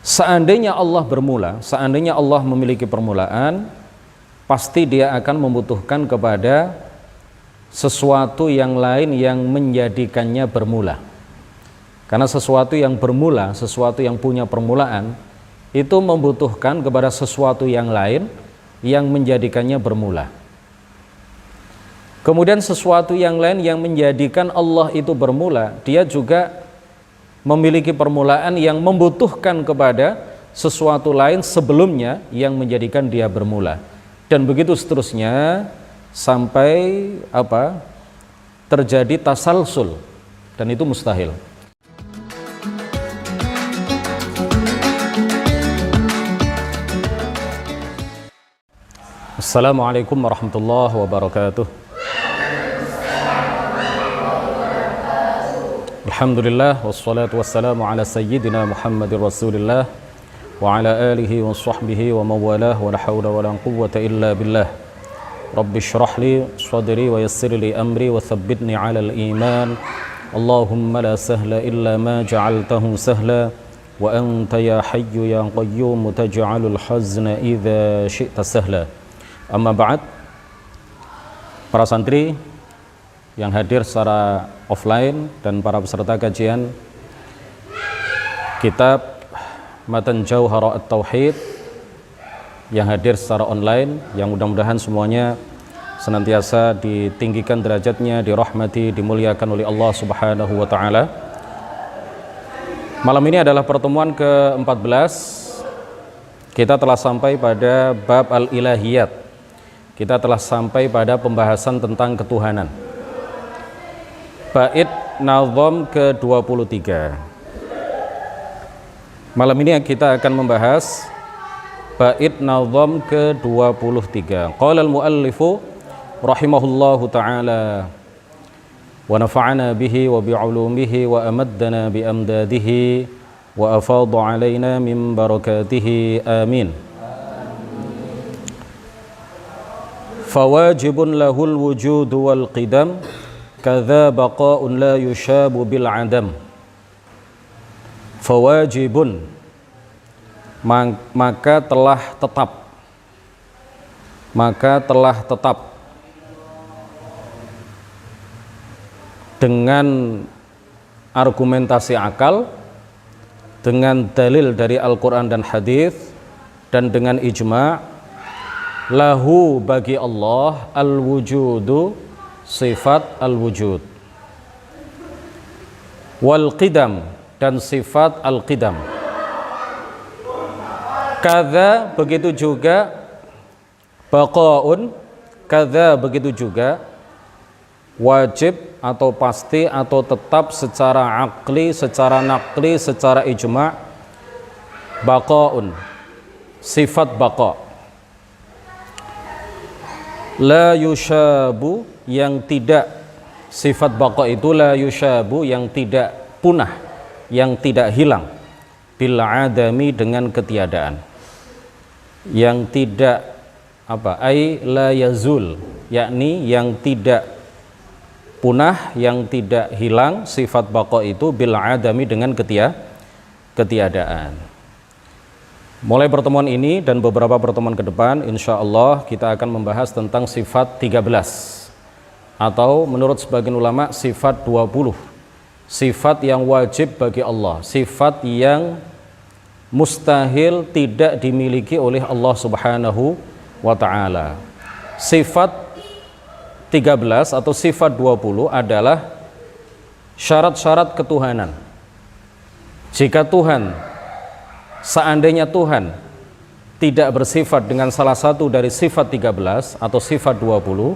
Seandainya Allah bermula, seandainya Allah memiliki permulaan, pasti dia akan membutuhkan kepada sesuatu yang lain yang menjadikannya bermula. Karena sesuatu yang bermula, sesuatu yang punya permulaan, itu membutuhkan kepada sesuatu yang lain yang menjadikannya bermula. Kemudian sesuatu yang lain yang menjadikan Allah itu bermula, dia juga memiliki permulaan yang membutuhkan kepada sesuatu lain sebelumnya yang menjadikan dia bermula. Dan begitu seterusnya sampai terjadi tasalsul, dan itu mustahil. Assalamualaikum warahmatullahi wabarakatuh. Alhamdulillah wassalatu wassalamu ala sayyidina Muhammadir Rasulillah wa ala alihi wa sahbihi wa mawalah wa la hawla wa la quwwata illa billah. Rabbi shrah li sadri wa yassir li amri wa thabbitni ala al-iman. Allahumma la sahla illa ma ja'altahu sahla wa anta ya hayyu ya qayyum taj'alul hazna idza syi'ta sahla. Amma ba'd. Para santri yang hadir secara offline dan para peserta kajian kitab Matan Jauhara At-Tauhid yang hadir secara online, yang mudah-mudahan semuanya senantiasa ditinggikan derajatnya, dirahmati, dimuliakan oleh Allah Subhanahu wa taala. Malam ini adalah pertemuan ke-14. Kita telah sampai pada bab al-ilahiyat. Kita telah sampai pada pembahasan tentang ketuhanan. Bait nazam ke-23. Malam ini kita akan membahas bait nazam ke-23. Qala al-muallifu rahimahullahu ta'ala wa nafa'ana bihi wa bi'ulumihi wa amaddana bi amdadihi wa afadha 'alaina min barakatihi amin. Fawajibun lahul wujud wal qidam kadza baqa'un la yushabu bil adam. Fawajibun, maka telah tetap dengan argumentasi akal, dengan dalil dari Al-Quran dan hadis, dan dengan ijma', lahu bagi Allah al-wujudu, sifat al-wujud, wal qidam, dan sifat al-qidam. Kadza, begitu juga baqaun, kadza, begitu juga wajib atau pasti atau tetap secara akli, secara naqli, secara ijma', baqaun, sifat baqa. La yushabu, yang tidak, sifat baqa itu la yushabu, yang tidak punah, yang tidak hilang, bil adami, dengan ketiadaan, yang tidak ai la yazul, yakni yang tidak punah, yang tidak hilang sifat baqa itu bil adami, dengan ketiadaan. Mulai pertemuan ini dan beberapa pertemuan ke depan, insya Allah kita akan membahas tentang sifat 13, atau menurut sebagian ulama sifat 20, sifat yang wajib bagi Allah, sifat yang mustahil tidak dimiliki oleh Allah Subhanahu wa ta'ala. Sifat 13 atau sifat 20 adalah syarat-syarat ketuhanan. Jika seandainya Tuhan tidak bersifat dengan salah satu dari sifat 13 atau sifat 20,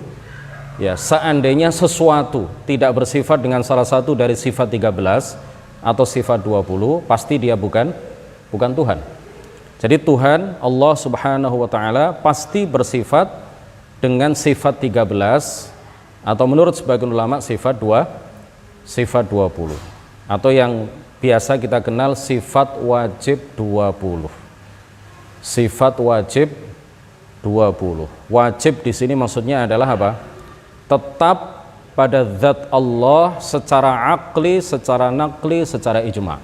ya, seandainya sesuatu tidak bersifat dengan salah satu dari sifat 13 atau sifat 20, pasti dia bukan Tuhan. Jadi Tuhan Allah Subhanahu wa ta'ala pasti bersifat dengan sifat 13, atau menurut sebagian ulama sifat 20, atau yang biasa kita kenal sifat wajib 20. Sifat wajib 20. Wajib di sini maksudnya adalah apa? Tetap pada zat Allah secara akli, secara naqli, secara ijma'.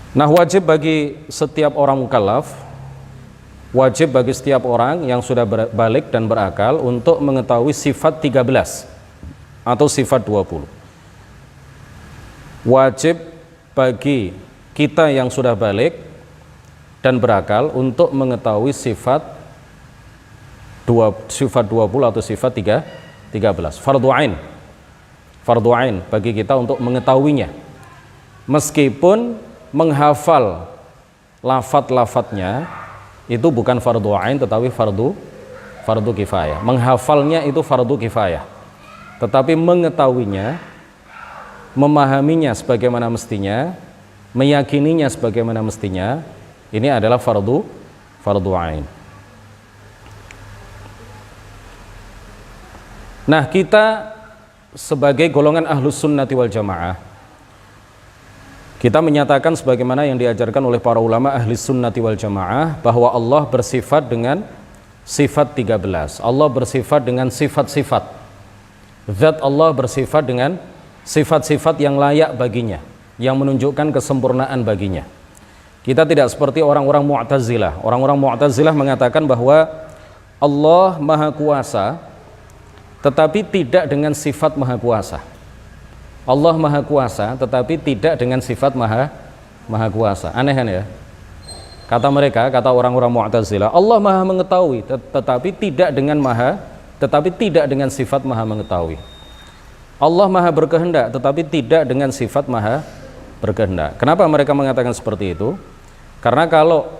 Nah, wajib bagi setiap orang mukallaf, wajib bagi setiap orang yang sudah balik dan berakal untuk mengetahui sifat 13 atau sifat 20. Wajib bagi kita yang sudah balik dan berakal untuk mengetahui sifat 20 atau sifat 13. Fardhu ain. Fardhu ain bagi kita untuk mengetahuinya. Meskipun menghafal lafaz-lafaznya itu bukan fardhu ain tetapi fardu kifayah. Menghafalnya itu fardu kifayah. Tetapi mengetahuinya, memahaminya sebagaimana mestinya, meyakininya sebagaimana mestinya, ini adalah fardu ain. Nah, kita sebagai golongan ahlus sunnati wal jamaah, kita menyatakan sebagaimana yang diajarkan oleh para ulama ahli sunnati wal jamaah bahwa Allah bersifat dengan sifat 13. Allah bersifat dengan sifat-sifat. Zat Allah bersifat dengan sifat-sifat yang layak baginya, yang menunjukkan kesempurnaan baginya. Kita tidak seperti orang-orang Mu'tazilah. Orang-orang Mu'tazilah mengatakan bahwa Allah Maha Kuasa tetapi tidak dengan sifat Maha Kuasa. Allah Maha Kuasa tetapi tidak dengan sifat Maha Kuasa. Aneh kan ya? Kata mereka, kata orang-orang Mu'tazilah, Allah Maha mengetahui tetapi tidak dengan sifat Maha mengetahui. Allah Maha berkehendak tetapi tidak dengan sifat Maha berkehendak. Kenapa mereka mengatakan seperti itu? Karena kalau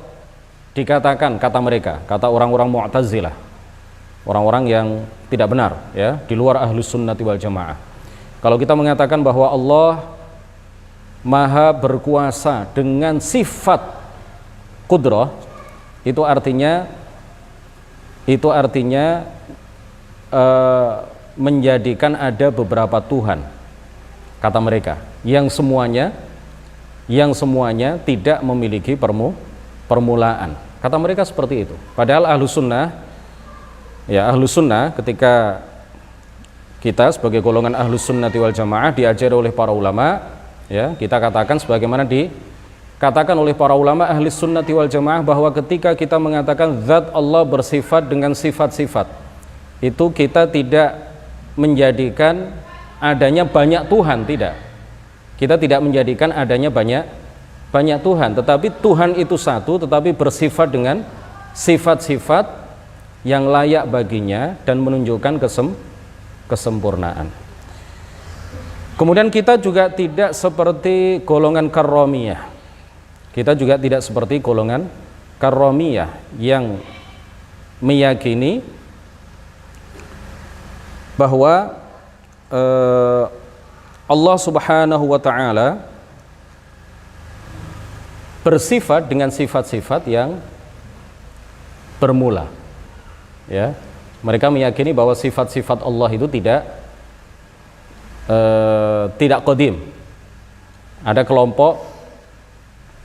dikatakan, kata mereka, kata orang-orang Mu'tazilah, orang-orang yang tidak benar ya, di luar ahlus sunnati wal jamaah, kalau kita mengatakan bahwa Allah Maha berkuasa dengan sifat qudrah, itu artinya menjadikan ada beberapa Tuhan, kata mereka, yang semuanya tidak memiliki permulaan. Kata mereka seperti itu. Padahal ahlus sunnah ketika kita sebagai golongan ahlus sunnati wal jamaah diajari oleh para ulama, ya, kita katakan sebagaimana dikatakan oleh para ulama ahlus sunnati wal jamaah bahwa ketika kita mengatakan zat Allah bersifat dengan sifat-sifat, itu kita tidak menjadikan adanya banyak Tuhan, tidak. Kita tidak menjadikan adanya banyak Tuhan, tetapi Tuhan itu satu tetapi bersifat dengan sifat-sifat yang layak baginya dan menunjukkan kesempurnaan. Kemudian kita juga tidak seperti golongan karramiyah. Kita juga tidak seperti golongan karramiyah yang meyakini bahwa Allah Subhanahu wa taala bersifat dengan sifat-sifat yang bermula. Ya. Mereka meyakini bahwa sifat-sifat Allah itu tidak qadim. Ada kelompok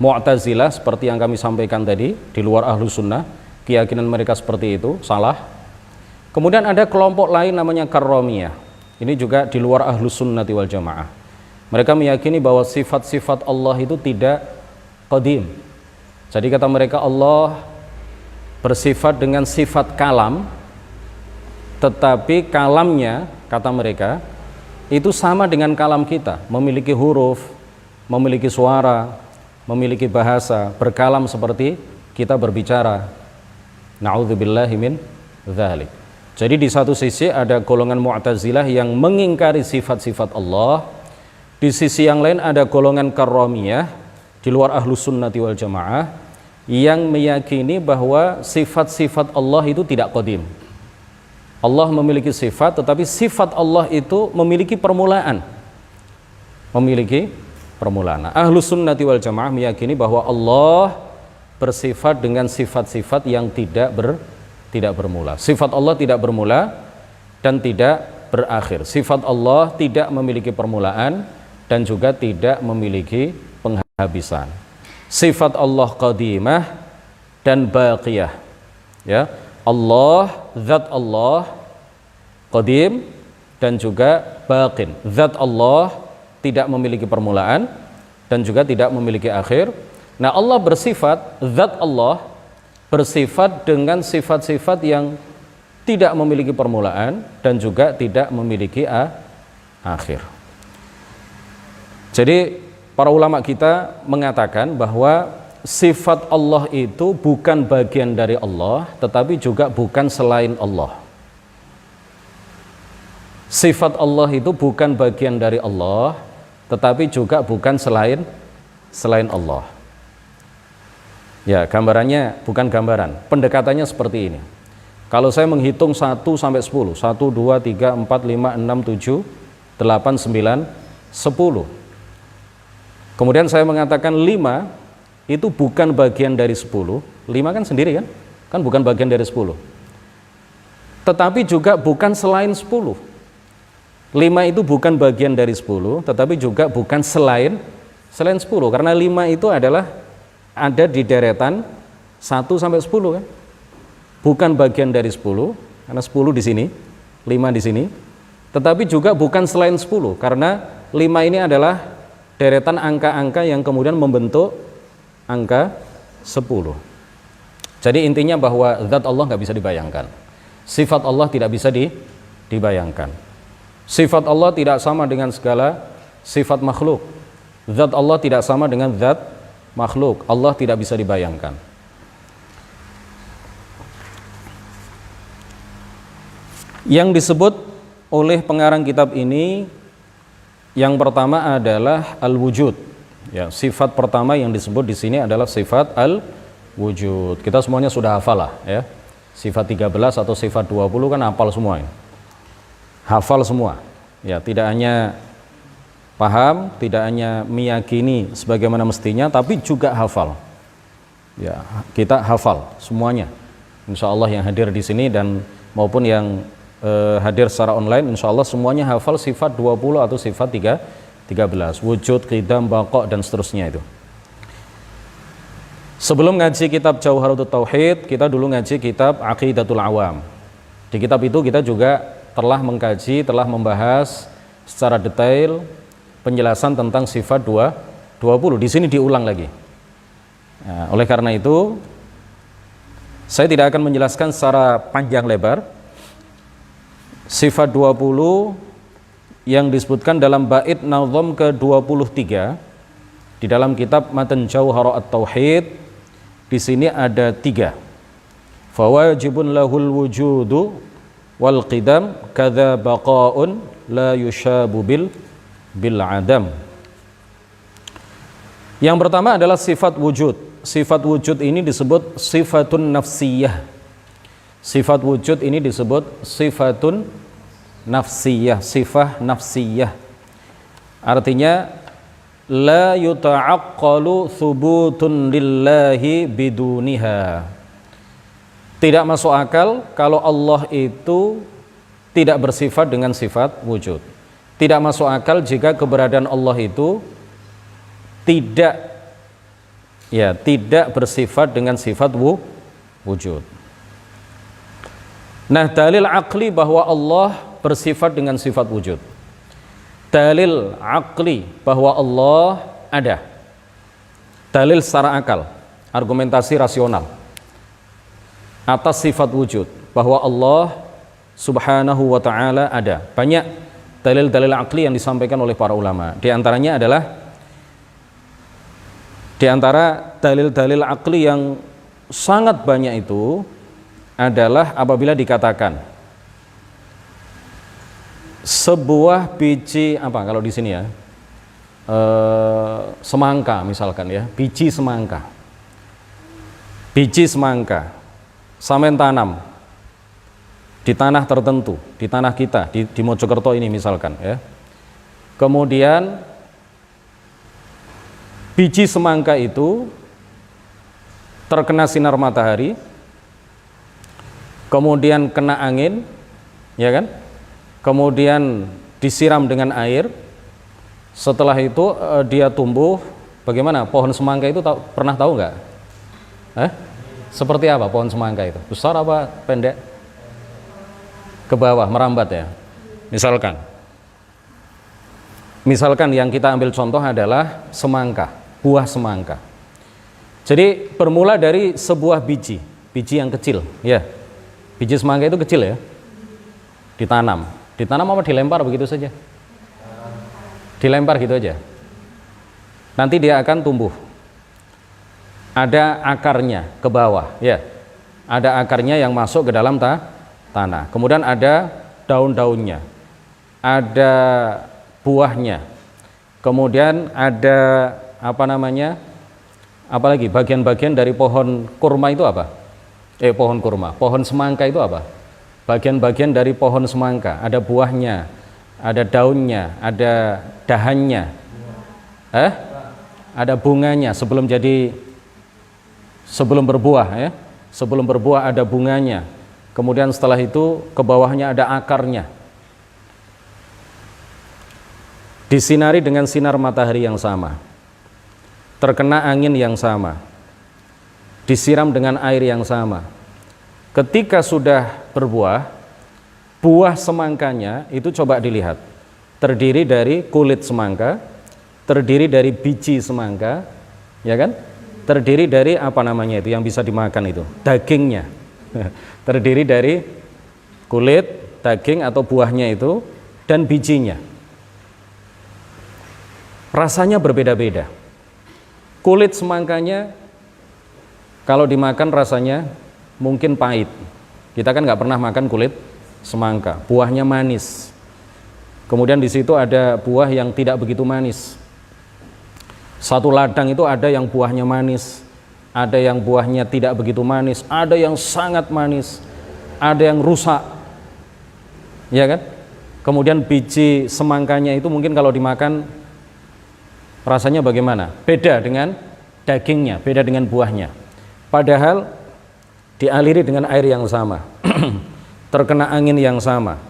Mu'tazilah seperti yang kami sampaikan tadi, di luar ahlus sunnah, keyakinan mereka seperti itu, salah. Kemudian ada kelompok lain namanya karramiyah. Ini juga di luar ahlus sunnati wal jamaah. Mereka meyakini bahwa sifat-sifat Allah itu tidak qadim. Jadi kata mereka Allah bersifat dengan sifat kalam, tetapi kalamnya, kata mereka, itu sama dengan kalam kita, memiliki huruf, memiliki suara, memiliki bahasa, berkalam seperti kita berbicara. Na'udzubillahi min dzalik. Jadi di satu sisi ada golongan Mu'tazilah yang mengingkari sifat-sifat Allah, di sisi yang lain ada golongan karramiyah di luar ahlus sunnati wal jamaah yang meyakini bahwa sifat-sifat Allah itu tidak qadim. Allah memiliki sifat, tetapi sifat Allah itu memiliki permulaan. Nah, ahlus sunnati wal jamaah meyakini bahwa Allah bersifat dengan sifat-sifat yang tidak bermula. Sifat Allah tidak bermula dan tidak berakhir. Sifat Allah tidak memiliki permulaan dan juga tidak memiliki penghabisan. Sifat Allah qadimah dan baqiyah. Ya, Allah, zat Allah qadim dan juga baqin. Zat Allah tidak memiliki permulaan dan juga tidak memiliki akhir. Nah, Allah bersifat, zat Allah bersifat dengan sifat-sifat yang tidak memiliki permulaan dan juga tidak memiliki akhir. Jadi para ulama kita mengatakan bahwa sifat Allah itu bukan bagian dari Allah, tetapi juga bukan selain Allah. Sifat Allah itu bukan bagian dari Allah, tetapi juga bukan selain Allah. Ya, gambarannya bukan gambaran, pendekatannya seperti ini. Kalau saya menghitung 1 sampai 10, 1, 2, 3, 4, 5, 6, 7, 8, 9, 10. Kemudian saya mengatakan 5 itu bukan bagian dari 10. 5 kan sendiri kan? Kan bukan bagian dari 10. Tetapi juga bukan selain 10. 5 itu bukan bagian dari 10, tetapi juga bukan selain 10. Karena 5 itu adalah ada di deretan 1 sampai 10 kan? Bukan bagian dari 10, karena 10 di sini, 5 di sini. Tetapi juga bukan selain 10, karena 5 ini adalah deretan angka-angka yang kemudian membentuk angka 10. Jadi intinya bahwa zat Allah nggak bisa dibayangkan. Sifat Allah tidak bisa dibayangkan. Sifat Allah tidak sama dengan segala sifat makhluk. Zat Allah tidak sama dengan zat makhluk. Allah tidak bisa dibayangkan. Yang disebut oleh pengarang kitab ini, yang pertama adalah al-wujud. Ya, sifat pertama yang disebut di sini adalah sifat al-wujud. Kita semuanya sudah hafal lah ya. Sifat 13 atau sifat 20 kan hafal semua ini. Hafal semua. Ya, tidak hanya paham, tidak hanya meyakini sebagaimana mestinya, tapi juga hafal. Ya, kita hafal semuanya. Insya Allah yang hadir di sini dan maupun yang hadir secara online, insya Allah semuanya hafal sifat 20 atau sifat 13, wujud, qidam, baqa, dan seterusnya itu. Sebelum ngaji kitab Jauharatul Tauhid, kita dulu ngaji kitab Aqidatul Awam. Di kitab itu kita juga telah mengkaji, telah membahas secara detail penjelasan tentang sifat 20. Di sini diulang lagi. Nah, oleh karena itu, saya tidak akan menjelaskan secara panjang lebar. Sifat 20 yang disebutkan dalam bait nazam ke-23 di dalam kitab Matan Jauharatul Tauhid, di sini ada 3. Fawajibun lahul wujudu wal qidam kadza baqaun la yushabu bil adam. Yang pertama adalah sifat wujud. Sifat wujud ini disebut sifatun nafsiyah. Sifat wujud ini disebut sifatun nafsiyah, sifah nafsiyah. Artinya la yuta'aqqalu thubutun lillahi biduniha. Tidak masuk akal kalau Allah itu tidak bersifat dengan sifat wujud. Tidak masuk akal jika keberadaan Allah itu tidak bersifat dengan sifat wujud. Nah, dalil aqli bahwa Allah bersifat dengan sifat wujud. Dalil aqli bahwa Allah ada. Dalil secara akal, argumentasi rasional atas sifat wujud bahwa Allah Subhanahu wa ta'ala ada. Banyak dalil-dalil aqli yang disampaikan oleh para ulama. Di antaranya adalah di antara dalil-dalil aqli yang sangat banyak itu adalah apabila dikatakan sebuah biji apa kalau di sini ya semangka misalkan ya, biji semangka sampean tanam di tanah tertentu, di tanah kita di Mojokerto ini misalkan ya, kemudian biji semangka itu terkena sinar matahari, kemudian kena angin, ya kan? Kemudian disiram dengan air. Setelah itu dia tumbuh. Bagaimana? Pohon semangka itu pernah tahu nggak? Seperti apa pohon semangka itu? Besar apa pendek? Ke bawah, merambat ya. Misalkan yang kita ambil contoh adalah semangka, buah semangka. Jadi bermula dari sebuah biji yang kecil, ya. Biji semangka itu kecil ya. Ditanam apa dilempar begitu saja? Dilempar gitu aja. Nanti dia akan tumbuh. Ada akarnya ke bawah, ya. Ada akarnya yang masuk ke dalam tanah. Kemudian ada daun-daunnya. Ada buahnya. Kemudian ada apalagi bagian-bagian dari pohon kurma itu apa? Pohon semangka itu apa? Bagian-bagian dari pohon semangka, ada buahnya, ada daunnya, ada dahannya, ada bunganya sebelum berbuah, ya. Sebelum berbuah ada bunganya. Kemudian setelah itu ke bawahnya ada akarnya. Disinari dengan sinar matahari yang sama, terkena angin yang sama, disiram dengan air yang sama. Ketika sudah berbuah, buah semangkanya itu coba dilihat, terdiri dari kulit semangka, terdiri dari biji semangka, ya kan? Terdiri dari itu yang bisa dimakan itu, dagingnya. Terdiri dari kulit, daging atau buahnya itu, dan bijinya. Rasanya berbeda-beda. Kulit semangkanya kalau dimakan rasanya mungkin pahit. Kita kan nggak pernah makan kulit semangka. Buahnya manis. Kemudian di situ ada buah yang tidak begitu manis. Satu ladang itu ada yang buahnya manis, ada yang buahnya tidak begitu manis, ada yang sangat manis, ada yang rusak, ya kan? Kemudian biji semangkanya itu mungkin kalau dimakan rasanya bagaimana? Beda dengan dagingnya, beda dengan buahnya. Padahal dialiri dengan air yang sama, terkena angin yang sama,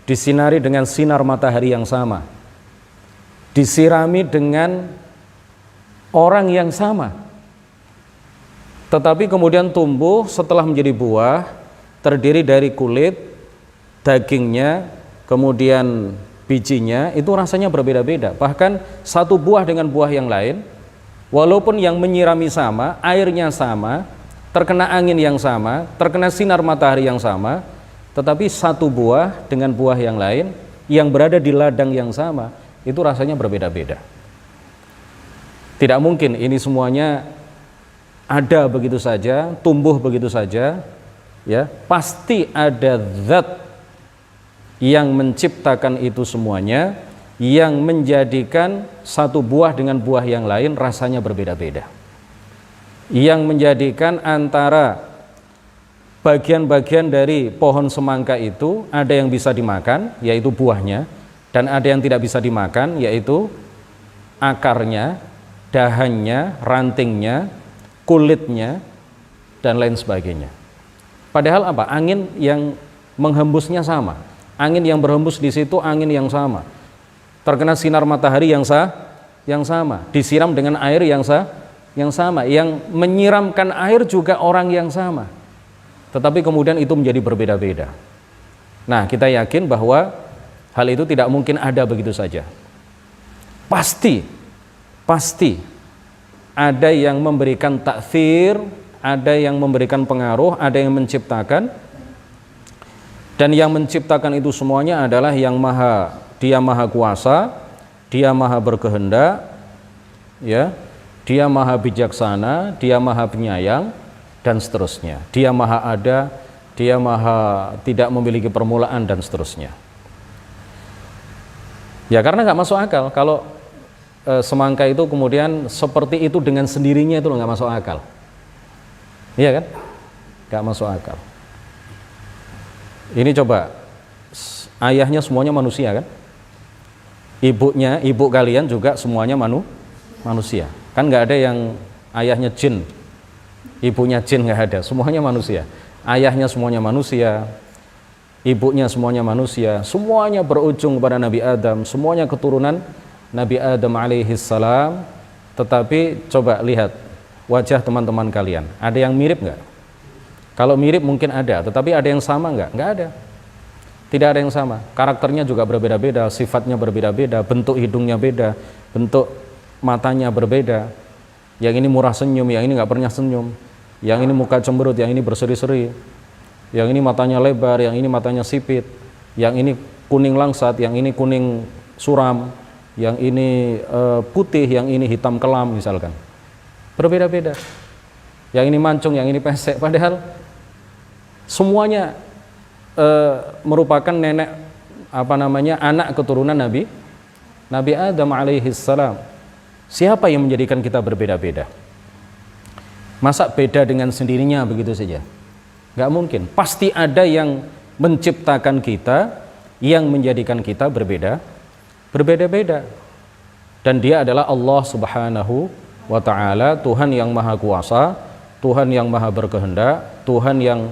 disinari dengan sinar matahari yang sama, disirami dengan orang yang sama. Tetapi kemudian tumbuh setelah menjadi buah, terdiri dari kulit, dagingnya, kemudian bijinya, itu rasanya berbeda-beda. Bahkan satu buah dengan buah yang lain, walaupun yang menyirami sama, airnya sama, terkena angin yang sama, terkena sinar matahari yang sama, tetapi satu buah dengan buah yang lain yang berada di ladang yang sama, itu rasanya berbeda-beda. Tidak mungkin ini semuanya ada begitu saja, tumbuh begitu saja, ya. Pasti ada zat yang menciptakan itu semuanya, yang menjadikan satu buah dengan buah yang lain rasanya berbeda-beda, yang menjadikan antara bagian-bagian dari pohon semangka itu ada yang bisa dimakan, yaitu buahnya, dan ada yang tidak bisa dimakan, yaitu akarnya, dahannya, rantingnya, kulitnya, dan lain sebagainya. Padahal apa? Angin yang menghembusnya sama, angin yang berhembus di situ angin yang sama, terkena sinar matahari yang sama, disiram dengan air yang sama, yang menyiramkan air juga orang yang sama, tetapi kemudian itu menjadi berbeda-beda. Nah, kita yakin bahwa hal itu tidak mungkin ada begitu saja. Pasti ada yang memberikan taksir, ada yang memberikan pengaruh, ada yang menciptakan. Dan yang menciptakan itu semuanya adalah yang dia maha kuasa, dia maha berkehendak, ya, dia maha bijaksana, dia maha penyayang, dan seterusnya. Dia maha ada, dia maha tidak memiliki permulaan, dan seterusnya. Ya, karena nggak masuk akal kalau semangka itu kemudian seperti itu dengan sendirinya, itu nggak masuk akal. Iya kan? Nggak masuk akal. Ini coba, ayahnya semuanya manusia kan? Ibu kalian juga semuanya manusia. Kan nggak ada yang ayahnya jin, ibunya jin, nggak ada. Semuanya manusia. Ayahnya semuanya manusia, ibunya semuanya manusia. Semuanya berujung kepada Nabi Adam. Semuanya keturunan Nabi Adam alaihissalam. Tetapi coba lihat wajah teman-teman kalian. Ada yang mirip nggak? Kalau mirip mungkin ada, tetapi ada yang sama nggak? Nggak ada. Tidak ada yang sama. Karakternya juga berbeda-beda, sifatnya berbeda-beda, bentuk hidungnya beda, bentuk matanya berbeda, Yang ini murah senyum, yang ini nggak pernah senyum. Yang ini muka cemberut, yang ini berseri-seri. Yang ini matanya lebar, yang ini matanya sipit. Yang ini kuning langsat, yang ini kuning suram. Yang ini putih, yang ini hitam kelam misalkan. Berbeda-beda. Yang ini mancung, yang ini pesek. Padahal semuanya merupakan anak keturunan Nabi Adam alaihissalam. Siapa yang menjadikan kita berbeda-beda? Masa beda dengan sendirinya begitu saja? Gak mungkin. Pasti ada yang menciptakan kita, yang menjadikan kita berbeda-beda. Dan dia adalah Allah subhanahu wa ta'ala, Tuhan yang maha kuasa, Tuhan yang maha berkehendak, Tuhan yang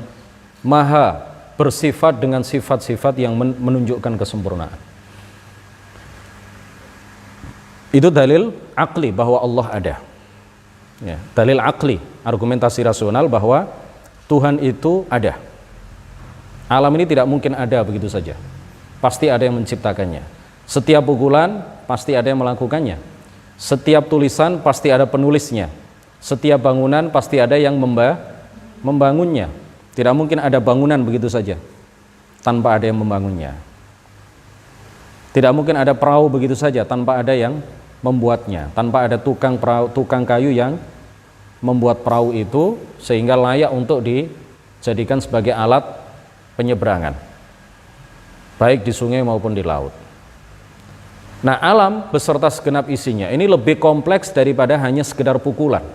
maha bersifat dengan sifat-sifat yang menunjukkan kesempurnaan. Itu dalil akli bahwa Allah ada. Ya, dalil akli, argumentasi rasional bahwa Tuhan itu ada. Alam ini tidak mungkin ada begitu saja. Pasti ada yang menciptakannya. Setiap pukulan pasti ada yang melakukannya. Setiap tulisan pasti ada penulisnya. Setiap bangunan pasti ada yang membangunnya. Tidak mungkin ada bangunan begitu saja tanpa ada yang membangunnya. Tidak mungkin ada perahu begitu saja tanpa ada yang membuatnya, tanpa ada tukang kayu yang membuat perahu itu sehingga layak untuk dijadikan sebagai alat penyeberangan, baik di sungai maupun di laut. Nah, alam beserta segenap isinya ini lebih kompleks daripada hanya sekedar pukulan,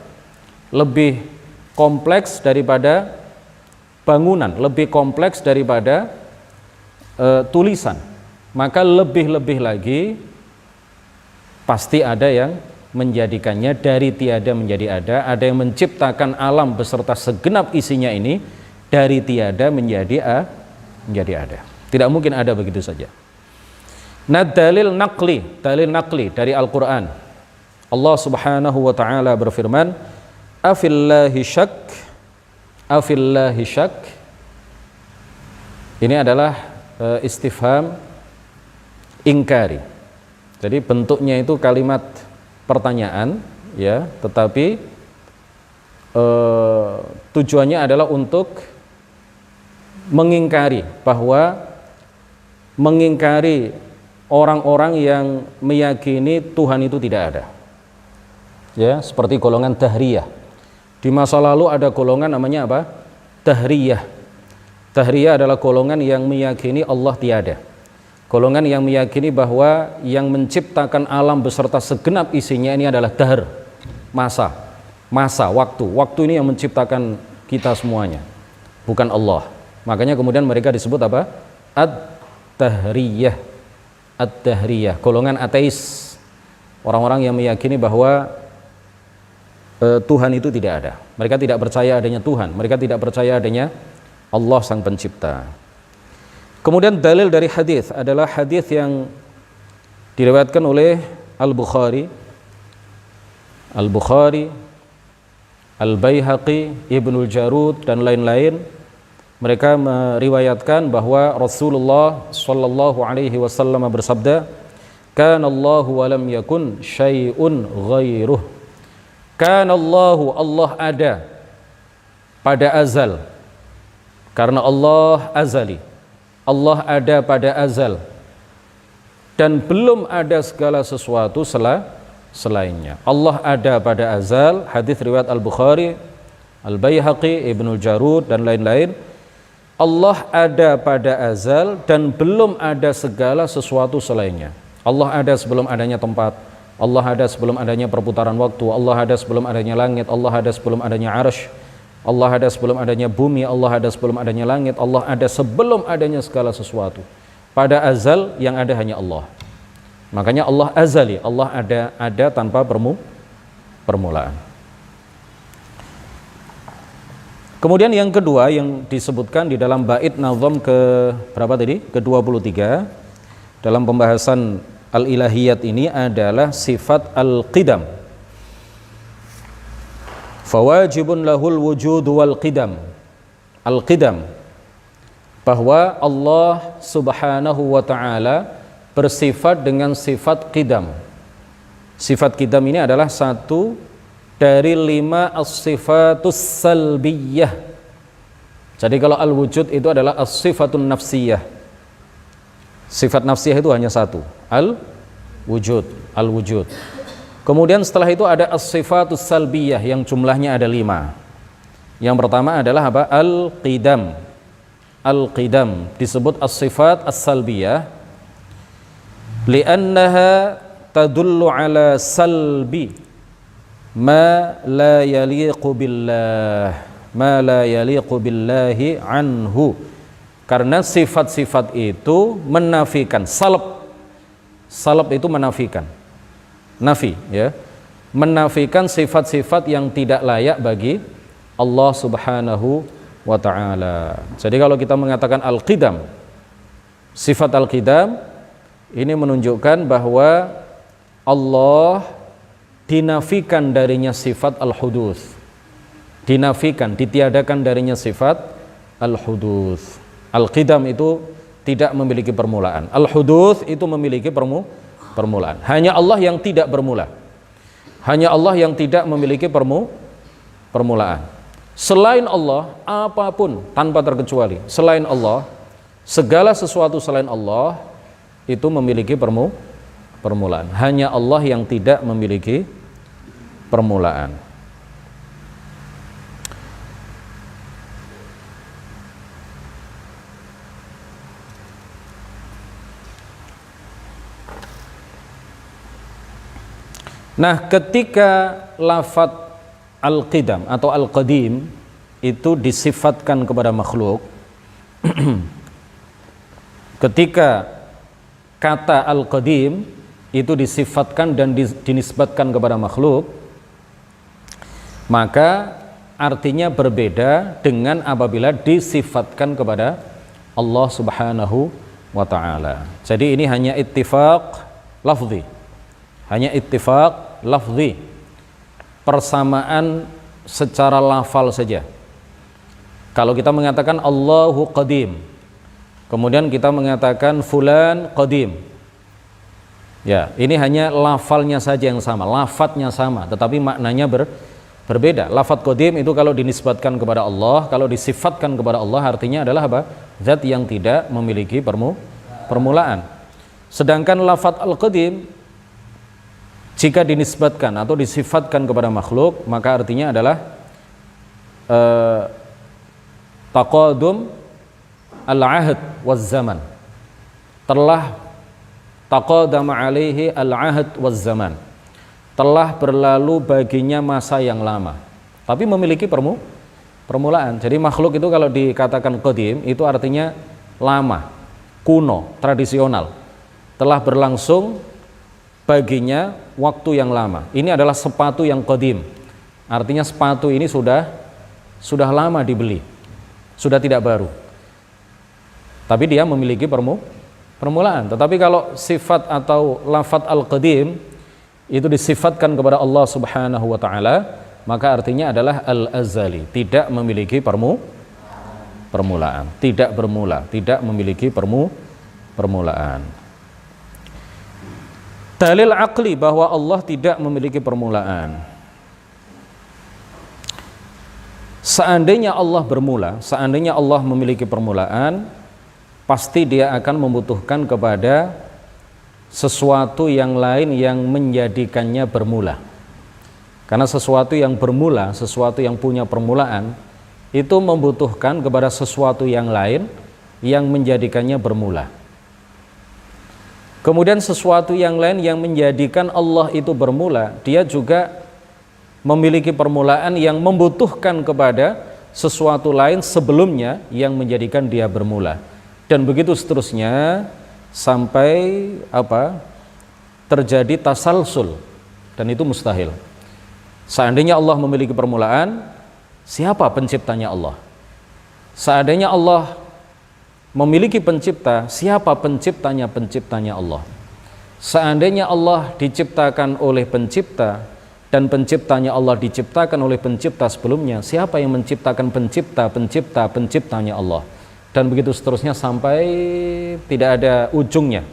lebih kompleks daripada bangunan, lebih kompleks daripada tulisan. Maka lebih-lebih lagi pasti ada yang menjadikannya dari tiada menjadi ada yang menciptakan alam beserta segenap isinya ini dari tiada menjadi ada. Tidak mungkin ada begitu saja. Nah, dalil nakli dari Al-Quran. Allah subhanahu wa ta'ala berfirman, afillahi syak. Ini adalah istifham ingkari. Jadi bentuknya itu kalimat pertanyaan, ya, tetapi tujuannya adalah untuk mengingkari orang-orang yang meyakini Tuhan itu tidak ada. Ya, seperti golongan Dahriyah. Di masa lalu ada golongan namanya apa? Dahriyah. Dahriyah adalah golongan yang meyakini Allah tiada. Golongan yang meyakini bahwa yang menciptakan alam beserta segenap isinya ini adalah dahr, masa, waktu ini yang menciptakan kita semuanya, bukan Allah. Makanya kemudian mereka disebut apa? Ad-Dahriyah. Ad-Dahriyah, golongan ateis, orang-orang yang meyakini bahwa Tuhan itu tidak ada. Mereka tidak percaya adanya Tuhan, mereka tidak percaya adanya Allah sang pencipta. Kemudian dalil dari hadis adalah hadis yang diriwayatkan oleh Al-Bukhari, Al-Baihaqi, Ibnul Jarud dan lain-lain. Mereka meriwayatkan bahwa Rasulullah sallallahu alaihi wasallam bersabda, "Kana Allahu wa lam yakun syai'un ghairuh." Kana Allahu, Allah ada pada azal. Karena Allah azali. Allah ada pada azal. Dan belum ada segala sesuatu selainnya. Allah ada pada azal, hadis riwayat Al-Bukhari, Al-Baihaqi, Ibnul Jarud dan lain-lain. Allah ada pada azal dan belum ada segala sesuatu selainnya. Allah ada sebelum adanya tempat, Allah ada sebelum adanya perputaran waktu, Allah ada sebelum adanya langit, Allah ada sebelum adanya arsy, Allah ada sebelum adanya bumi, Allah ada sebelum adanya langit, Allah ada sebelum adanya segala sesuatu. Pada azal yang ada hanya Allah. Makanya Allah azali, Allah ada tanpa permulaan. Kemudian yang kedua yang disebutkan di dalam bait nazam ke berapa tadi? Ke-23 dalam pembahasan al-ilahiyat ini adalah sifat al-qidam. Fawajibun lahul wujud wal qidam. Al-qidam, bahwa Allah subhanahu wa ta'ala bersifat dengan sifat qidam. Sifat qidam ini adalah satu dari 5 as-sifatus salbiyah. Jadi kalau al-wujud itu adalah as-sifatun nafsiyah. Sifat nafsiyah itu hanya satu, al-wujud. Kemudian setelah itu ada as-sifatus salbiyah yang jumlahnya ada 5. Yang pertama adalah apa? Al-qidam. Al-qidam disebut as-sifat as-salbiyah li'annaha tadullu ala salbi ma la yaliqu billahi anhu. Karena sifat-sifat itu menafikan, salab itu menafikan, nafi ya, menafikan sifat-sifat yang tidak layak bagi Allah Subhanahu wa ta'ala. Jadi kalau kita mengatakan al-qidam, sifat al-qidam ini menunjukkan bahwa Allah dinafikan darinya sifat al-huduts, dinafikan, ditiadakan darinya sifat al-huduts. Al-qidam itu tidak memiliki permulaan, al-huduts itu memiliki permulaan. Hanya Allah yang tidak bermula, hanya Allah yang tidak memiliki permulaan. Selain Allah, apapun tanpa terkecuali, selain Allah, segala sesuatu selain Allah itu memiliki permulaan. Hanya Allah yang tidak memiliki permulaan. Nah, ketika lafadz al-qidam atau al-qadim itu disifatkan kepada makhluk, ketika kata al-qadim itu disifatkan dan dinisbatkan kepada makhluk, maka artinya berbeda dengan apabila disifatkan kepada Allah Subhanahu wa ta'ala. Jadi ini hanya ittifaq lafzi, hanya ittifaq lafzi, persamaan secara lafal saja. Kalau kita mengatakan Allahu qadim, kemudian kita mengatakan fulan qadim, ya ini hanya lafalnya saja yang sama, lafadznya sama, tetapi maknanya berbeda. Lafadz qadim itu kalau dinisbatkan kepada Allah, kalau disifatkan kepada Allah artinya adalah apa? Zat yang tidak memiliki permulaan. Sedangkan lafadz al-qadim jika dinisbatkan atau disifatkan kepada makhluk, maka artinya adalah taqadum al-ahd waz zaman. Telah taqadama alaihi al-ahd waz zaman. Telah berlalu baginya masa yang lama, tapi memiliki permulaan. Jadi makhluk itu kalau dikatakan qadim itu artinya lama, kuno, tradisional. Telah berlangsung baginya waktu yang lama. Ini adalah sepatu yang qadim. Artinya sepatu ini sudah lama dibeli, sudah tidak baru. Tapi dia memiliki permulaan. Tetapi kalau sifat atau lafadz al-qadim itu disifatkan kepada Allah Subhanahu wa ta'ala, maka artinya adalah al-azali, tidak memiliki permulaan, tidak bermula, tidak memiliki permulaan. Dalil aqli bahwa Allah tidak memiliki permulaan. Seandainya Allah bermula, seandainya Allah memiliki permulaan, pasti dia akan membutuhkan kepada sesuatu yang lain yang menjadikannya bermula. Karena sesuatu yang bermula, sesuatu yang punya permulaan, itu membutuhkan kepada sesuatu yang lain yang menjadikannya bermula. Kemudian sesuatu yang lain yang menjadikan Allah itu bermula, dia juga memiliki permulaan yang membutuhkan kepada sesuatu lain sebelumnya yang menjadikan dia bermula. Dan begitu seterusnya sampai terjadi tasalsul, dan itu mustahil. Seandainya Allah memiliki permulaan, siapa penciptanya Allah? Seandainya Allah memiliki pencipta, siapa penciptanya Allah? Seandainya Allah diciptakan oleh pencipta dan penciptanya Allah diciptakan oleh pencipta sebelumnya, siapa yang menciptakan penciptanya Allah? Dan begitu seterusnya sampai tidak ada ujungnya,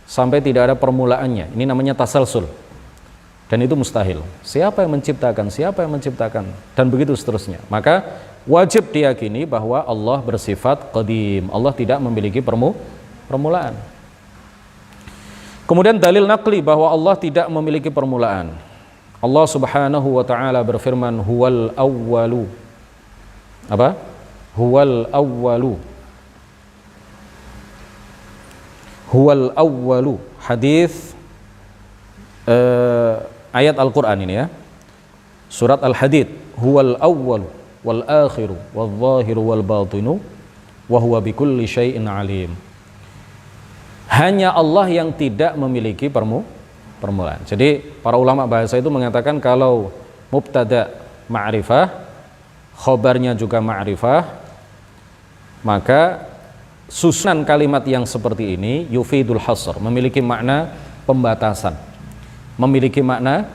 sampai tidak ada permulaannya. Ini namanya tasalsul. Dan itu mustahil. Siapa yang menciptakan? Siapa yang menciptakan? Dan begitu seterusnya. Maka wajib diyakini bahwa Allah bersifat qadim. Allah tidak memiliki permulaan. Kemudian dalil naqli bahwa Allah tidak memiliki permulaan. Allah Subhanahu wa taala berfirman, huwal awwalu. Apa? Huwal awwalu. Huwal awwalu. Hadis ayat Al-Quran ini ya, surat Al-Hadid, huwal awwal wal akhiru wal zahiru wal batinu wa huwa bikulli syai'in alim. Hanya Allah yang tidak memiliki permulaan. Jadi para ulama bahasa itu mengatakan kalau mubtada ma'rifah, khobarnya juga ma'rifah, maka susunan kalimat yang seperti ini yufidul hasr, memiliki makna pembatasan. Memiliki makna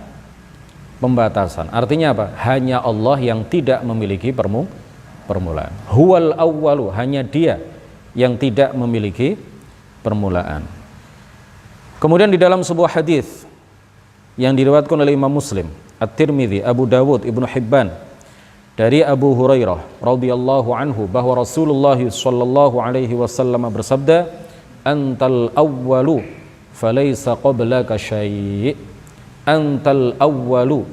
pembatasan. Artinya apa? Hanya Allah yang tidak memiliki permulaan. Huwal awwalu, hanya Dia yang tidak memiliki permulaan. Kemudian di dalam sebuah hadis yang diriwayatkan oleh Imam Muslim, At-Tirmidzi, Abu Dawud, Ibnu Hibban dari Abu Hurairah radhiyallahu anhu bahwa Rasulullah sallallahu alaihi wasallam bersabda, "Antal awwalu falaysa qablaka syai'." Antal awwalu,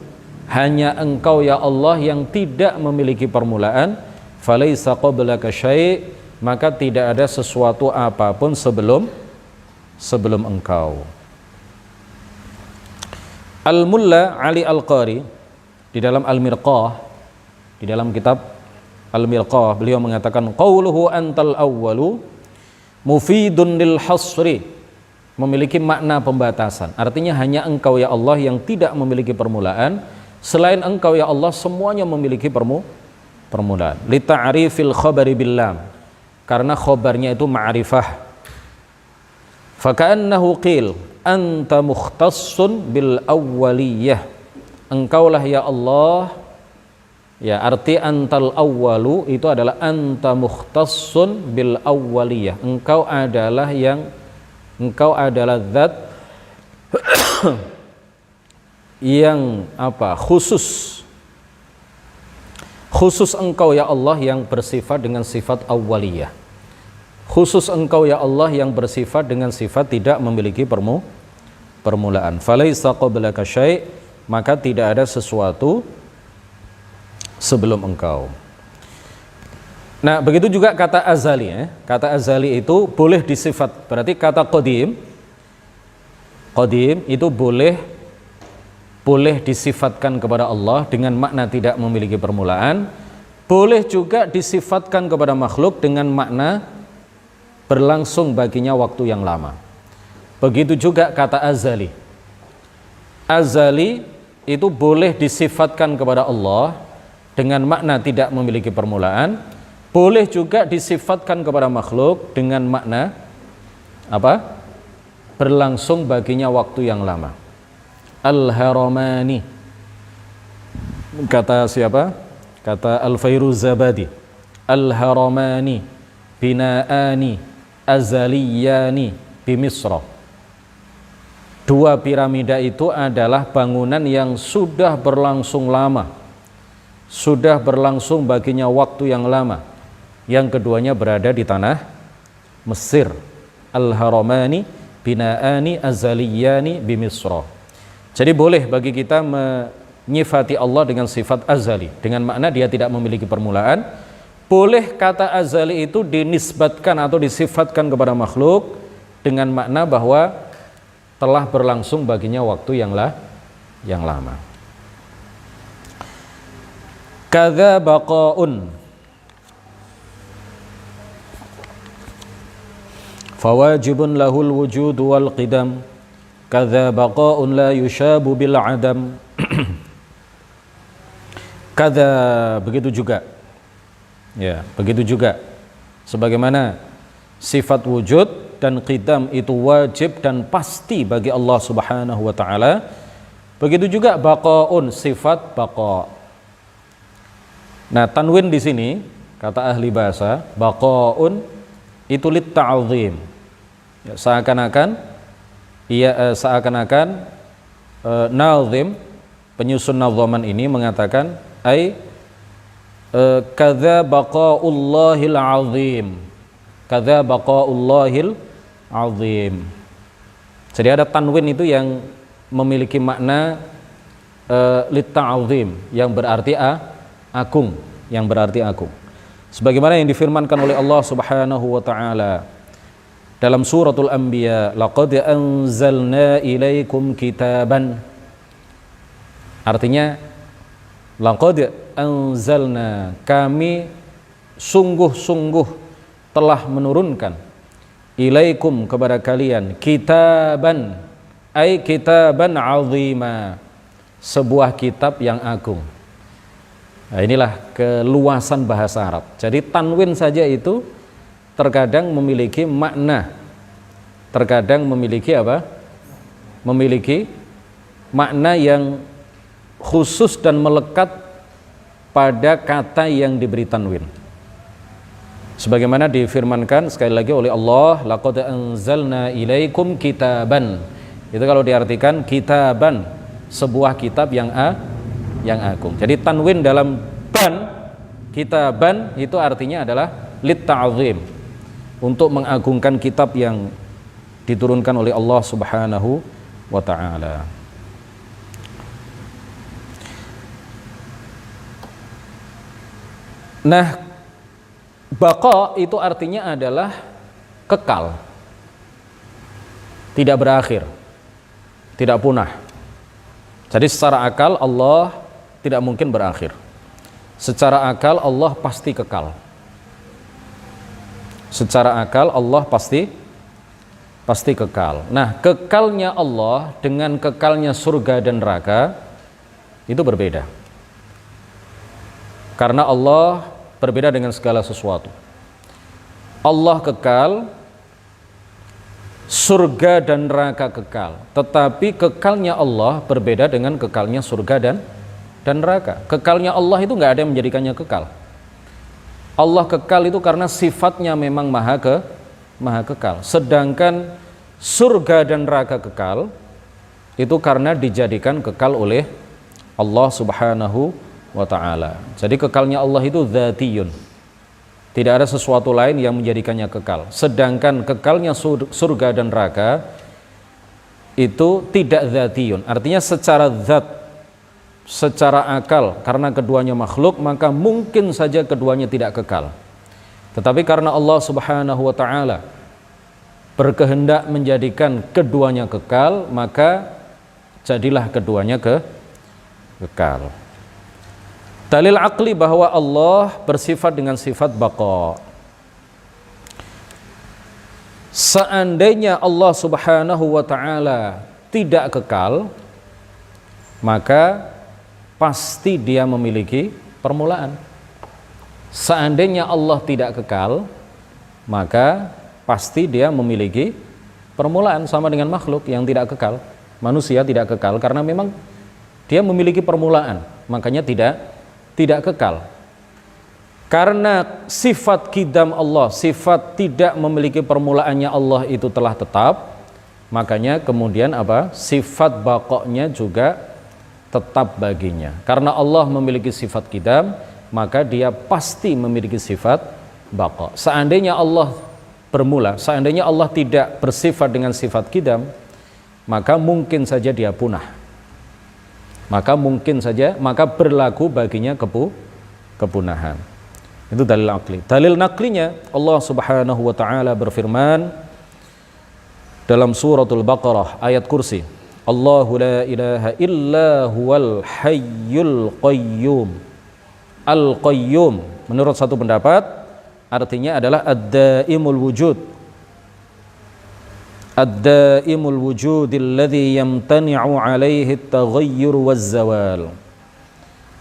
hanya Engkau ya Allah yang tidak memiliki permulaan, falaysa qablaka syai', maka tidak ada sesuatu apapun sebelum Engkau. Al-Mulla Ali Al-Qari di dalam Al-Mirqah, di dalam kitab Al-Mirqah, beliau mengatakan qauluhu antal awwalu mufidun lil hasri, memiliki makna pembatasan. Artinya hanya Engkau ya Allah yang tidak memiliki permulaan, selain Engkau ya Allah semuanya memiliki permulaan. Li ta'rifil khabari bil lam, karena khabarnya itu ma'rifah. Fa ka'annahu qil anta mukhtassun bil awwaliyah. Engkaulah ya Allah, ya arti antal awwalu itu adalah anta mukhtassun bil awwaliyah. Engkau adalah zat yang khusus Engkau ya Allah yang bersifat dengan sifat awwaliyah. Khusus Engkau ya Allah yang bersifat dengan sifat tidak memiliki permulaan. Falaysa qablaka syai', maka tidak ada sesuatu sebelum Engkau. Nah, begitu juga kata azali ya. Kata azali itu boleh disifat. Berarti kata qadim itu boleh disifatkan kepada Allah dengan makna tidak memiliki permulaan. Boleh juga disifatkan kepada makhluk dengan makna berlangsung baginya waktu yang lama. Begitu juga kata azali. Azali itu boleh disifatkan kepada Allah dengan makna tidak memiliki permulaan. Boleh juga disifatkan kepada makhluk dengan makna berlangsung baginya waktu yang lama. Al-Haramani, kata siapa? Kata Al-Fairuzabadi, Al-Haramani bina'ani azaliyani bimisra. Dua piramida itu adalah bangunan yang sudah berlangsung lama, sudah berlangsung baginya waktu yang lama. Yang keduanya berada di tanah Mesir. Al-Haramani bina'ani azaliyani bimisra. Jadi boleh bagi kita menyifati Allah dengan sifat azali, dengan makna Dia tidak memiliki permulaan. Boleh kata azali itu dinisbatkan atau disifatkan kepada makhluk dengan makna bahwa telah berlangsung baginya waktu yang lama. Kadza baqaun fawajibun lahul wujud wal qidam, kadza baqaun la yushabu bil adam. Kadza, begitu juga. Ya, begitu juga. Sebagaimana sifat wujud dan qidam itu wajib dan pasti bagi Allah Subhanahu wa taala, begitu juga baqaun, sifat baqa. Nah, tanwin di sini kata ahli bahasa, baqaun itu lit ta'zim. Ya, seakan-akan nazim, penyusun nazaman ini mengatakan kadza baqaullahil azim. Kadza baqaullahil azim. Jadi ada tanwin itu yang memiliki makna litta'azim, yang berarti agung, yang berarti agung. Sebagaimana yang difirmankan oleh Allah Subhanahu wa taala dalam suratul Anbiya, laqad anzalna ilaikum kitaban. Artinya laqad anzalna, kami sungguh-sungguh telah menurunkan ilaikum, kepada kalian, kitaban, ay kitaban azima, sebuah kitab yang agung. Nah, inilah keluasan bahasa Arab. Jadi tanwin saja itu terkadang memiliki makna, terkadang memiliki apa? Memiliki makna yang khusus dan melekat pada kata yang diberi tanwin. Sebagaimana difirmankan sekali lagi oleh Allah, laqad anzalna ilaikum kitaban. Itu kalau diartikan kitaban, sebuah kitab yang agung. Jadi tanwin dalam ban, kitaban, itu artinya adalah litta'zim, untuk mengagungkan kitab yang diturunkan oleh Allah Subhanahu wa ta'ala. Nah, baqa itu artinya adalah kekal, tidak berakhir, tidak punah. Jadi secara akal Allah tidak mungkin berakhir. Secara akal Allah pasti kekal. Secara akal Allah pasti kekal. Nah, kekalnya Allah dengan kekalnya surga dan neraka itu berbeda. Karena Allah berbeda dengan segala sesuatu. Allah kekal, surga dan neraka kekal. Tetapi kekalnya Allah berbeda dengan kekalnya surga dan neraka. Kekalnya Allah itu nggak ada yang menjadikannya kekal. Allah kekal itu karena sifatnya memang maha kekal. Sedangkan surga dan neraka kekal itu karena dijadikan kekal oleh Allah Subhanahu wa ta'ala. Jadi kekalnya Allah itu dzatiyun. Tidak ada sesuatu lain yang menjadikannya kekal. Sedangkan kekalnya surga dan neraka itu tidak dzatiyun. Artinya secara zat, secara akal, karena keduanya makhluk, maka mungkin saja keduanya tidak kekal. Tetapi karena Allah Subhanahu wa ta'ala berkehendak menjadikan keduanya kekal, maka jadilah keduanya kekal. Dalil akli bahwa Allah bersifat dengan sifat baqa. Seandainya Allah Subhanahu wa ta'ala tidak kekal, maka pasti dia memiliki permulaan. Seandainya Allah tidak kekal, maka pasti dia memiliki permulaan, sama dengan makhluk yang tidak kekal. Manusia tidak kekal karena memang dia memiliki permulaan, makanya tidak kekal. Karena sifat qidam Allah, sifat tidak memiliki permulaannya Allah itu telah tetap, makanya kemudian apa? Sifat baqa'nya juga tetap baginya. Karena Allah memiliki sifat qidam, maka dia pasti memiliki sifat baqa'. Seandainya Allah bermula, seandainya Allah tidak bersifat dengan sifat qidam, maka mungkin saja dia punah. Maka berlaku baginya kepunahan. Itu dalil akli. Dalil naklinya, Allah Subhanahu wa ta'ala berfirman dalam suratul Baqarah ayat kursi, Allahu la ilaha illa huwal hayyul qayyum. Al-qayyum menurut satu pendapat artinya adalah ad-daimul wujud. Ad-daimul wujudil ladzi yamtani'u 'alaihi at-taghayyur waz-zawal.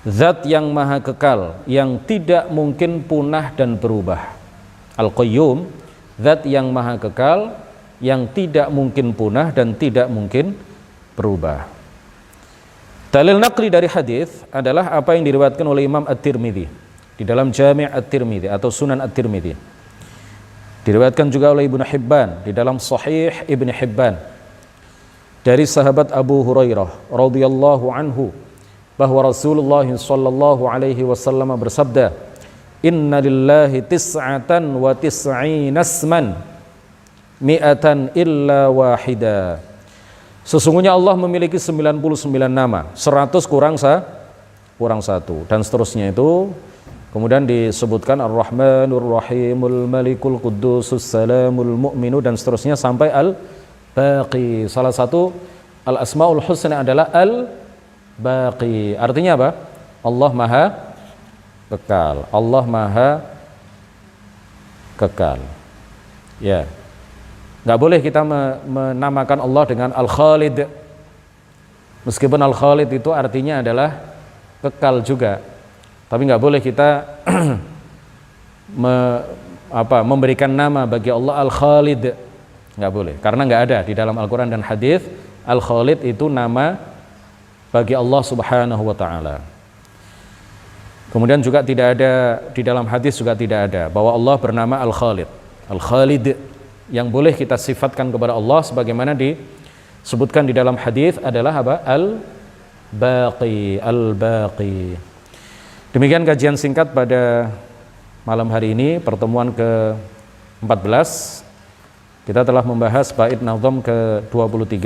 Zat yang maha kekal, yang tidak mungkin punah dan berubah. Al-Qayyum, zat yang maha kekal, yang tidak mungkin punah dan tidak mungkin berubah. Dalil naqli dari hadis adalah apa yang diriwayatkan oleh Imam At-Tirmidzi di dalam Jami' At-Tirmidzi atau Sunan At-Tirmidzi. Diriwayatkan juga oleh Ibnu Hibban di dalam Sahih Ibnu Hibban dari sahabat Abu Hurairah radhiyallahu anhu bahwa Rasulullah sallallahu alaihi wasallam bersabda, "Inna lillahi tis'atan wa tis'ina isman mi'atan illa wahida." Sesungguhnya Allah memiliki 99 nama, 100 kurang 1 dan seterusnya itu. Kemudian disebutkan Ar-Rahmanur Rahimul Malikul Quddusus Salamul Mu'minu dan seterusnya sampai Al-Baqi. Salah satu Al-Asmaul Husna adalah Al-Baqi. Artinya apa? Allah Maha Kekal. Allah Maha Kekal. Ya. Enggak boleh kita menamakan Allah dengan Al-Khalid. Meskipun Al-Khalid itu artinya adalah kekal juga. Tapi nggak boleh kita memberikan nama bagi Allah Al-Khalid, nggak boleh, karena nggak ada di dalam Al-Quran dan Hadis Al-Khalid itu nama bagi Allah Subhanahu Wa Taala. Kemudian juga tidak ada di dalam hadis juga tidak ada bahwa Allah bernama Al-Khalid. Al-Khalid yang boleh kita sifatkan kepada Allah sebagaimana disebutkan di dalam hadis adalah apa? Al-Baqi, Al-Baqi. Demikian kajian singkat pada malam hari ini, pertemuan ke-14. Kita telah membahas bait nazam ke-23.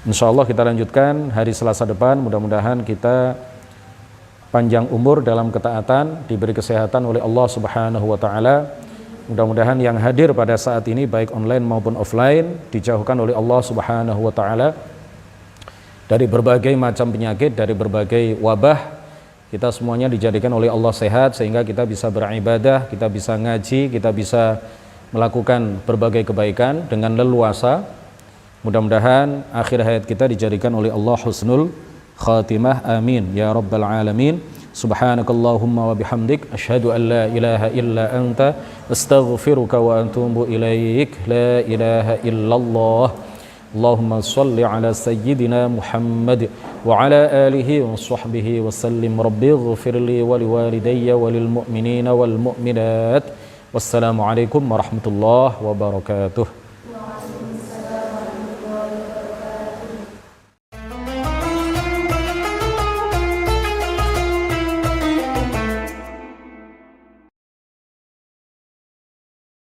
Insyaallah kita lanjutkan hari Selasa depan. Mudah-mudahan kita panjang umur dalam ketaatan, diberi kesehatan oleh Allah Subhanahu wa taala. Mudah-mudahan yang hadir pada saat ini baik online maupun offline dijauhkan oleh Allah Subhanahu wa taala dari berbagai macam penyakit, dari berbagai wabah. Kita semuanya dijadikan oleh Allah sehat sehingga kita bisa beribadah, kita bisa ngaji, kita bisa melakukan berbagai kebaikan dengan leluasa. Mudah-mudahan akhir hayat kita dijadikan oleh Allah husnul khatimah. Amin ya rabbal alamin. Subhanakallahumma wa bihamdik asyhadu an la ilaha illa anta astaghfiruka wa atubu ilaik. La ilaha illallah. Allahumma salli ala sayyidina Muhammad wa ala alihi wa sahbihi wa sallim. Rabbi ighfirli wa liwalidayya wa lil mu'minina wal mu'minat. Wassalamu alaikum warahmatullahi wabarakatuh.